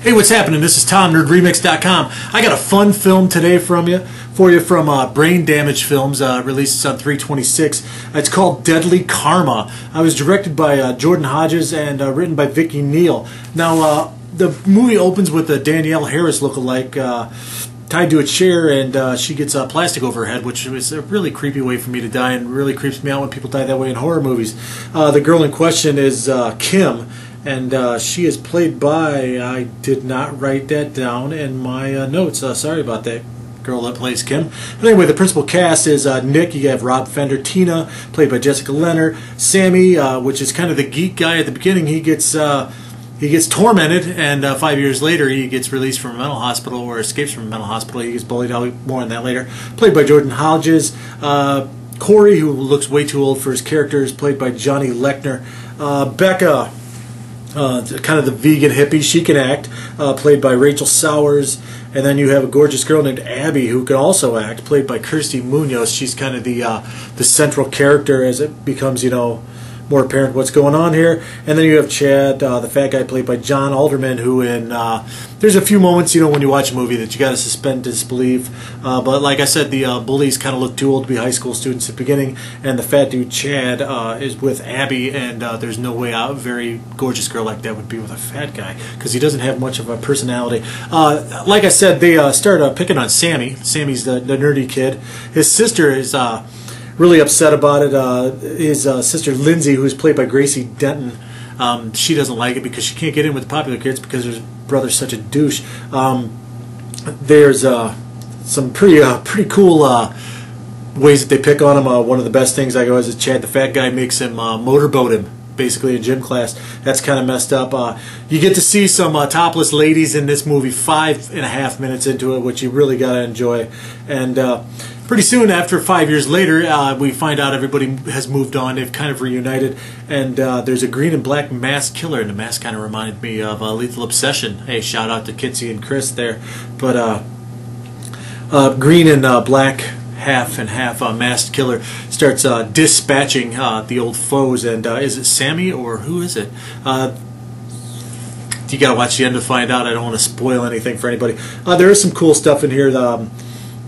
Hey, what's happening? This is Tom, NerdRemix.com. I got a fun film today for you from Brain Damage Films, released on 3/26. It's called Deadly Karma. It was directed by Jordan Hodges and written by Vicki Neal. Now, the movie opens with a Danielle Harris lookalike tied to a chair, and she gets plastic over her head, which is a really creepy way for me to die, and really creeps me out when people die that way in horror movies. The girl in question is Kim. And she is played by, I did not write that down in my notes. Sorry about that, girl that plays Kim. But anyway, the principal cast is Nick. You have Rob Fender. Tina, played by Jessica Leonard. Sammy, which is kind of the geek guy at the beginning. He gets tormented, and 5 years later he gets released from a mental hospital, or escapes from a mental hospital. He gets bullied out. More on that later. Played by Jordan Hodges. Corey, who looks way too old for his character, is played by Johnny Lechner. Becca, kind of the vegan hippie, she can act, played by Rachel Sowers. And then you have a gorgeous girl named Abby who can also act, played by Kirsty Munoz. She's kind of the central character as it becomes, more apparent what's going on here. And then you have Chad, the fat guy, played by John Alderman, who there's a few moments, when you watch a movie that you got to suspend disbelief. But like I said, the bullies kind of look too old to be high school students at the beginning, and the fat dude Chad is with Abby, and there's no way a very gorgeous girl like that would be with a fat guy, because he doesn't have much of a personality. Like I said, they start picking on Sammy. Sammy's the nerdy kid. His sister is really upset about it. His sister Lindsay, who's played by Gracie Denton, she doesn't like it because she can't get in with the popular kids because her brother's such a douche. There's some pretty cool ways that they pick on him. One of the best things I go is Chad, the fat guy, makes him motorboat him, basically in gym class. That's kind of messed up. You get to see some topless ladies in this movie 5.5 minutes into it, which you really got to enjoy. And pretty soon, after 5 years later, we find out everybody has moved on. They've kind of reunited, and there's a green and black masked killer, and the mask kind of reminded me of Lethal Obsession. Hey, shout out to Kitsy and Chris there. But green and black, half and half masked killer starts dispatching the old foes. And is it Sammy, or who is it? You gotta watch the end to find out. I don't want to spoil anything for anybody. There is some cool stuff in here.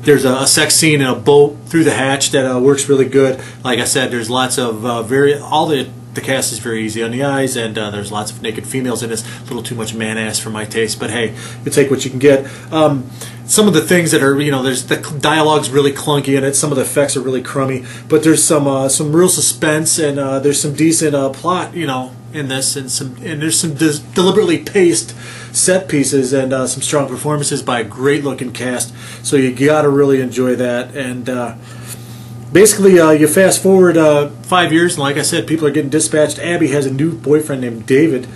There's a sex scene in a boat through the hatch that works really good. Like I said, there's lots of the cast is very easy on the eyes, and there's lots of naked females in this. A little too much man-ass for my taste, but hey, you take what you can get. Some of the things that are, there's the dialogue's really clunky in it. Some of the effects are really crummy, but there's some real suspense, and there's some decent plot, in this, and there's some deliberately paced set pieces, and some strong performances by a great-looking cast. So you gotta really enjoy that. And basically, you fast forward 5 years, and like I said, people are getting dispatched. Abby has a new boyfriend named David,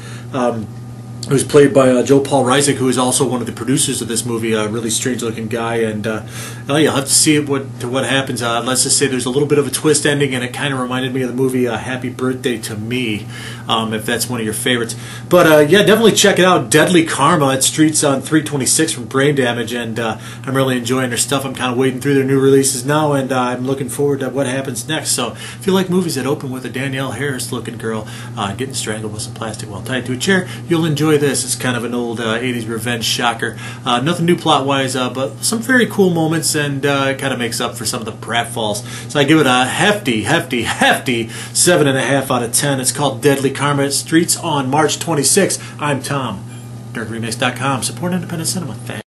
who's played by Joe Paul Rysick, who is also one of the producers of this movie. A really strange-looking guy, and you'll have to see what happens. Let's just say there's a little bit of a twist ending, and it kind of reminded me of the movie Happy Birthday to Me, if that's one of your favorites. But yeah, definitely check it out. Deadly Karma. It streets on 3/26 from Brain Damage, and I'm really enjoying their stuff. I'm kind of wading through their new releases now, and I'm looking forward to what happens next. So if you like movies that open with a Danielle Harris-looking girl getting strangled with some plastic while tied to a chair, you'll enjoy this. It's kind of an old 80s revenge shocker. Nothing new plot-wise, but some very cool moments, and it kind of makes up for some of the pratfalls. So I give it a hefty 7.5 out of 10. It's called Deadly Karma. It streets on March 26th. I'm Tom, NerdRemix.com. Support independent cinema. Thanks.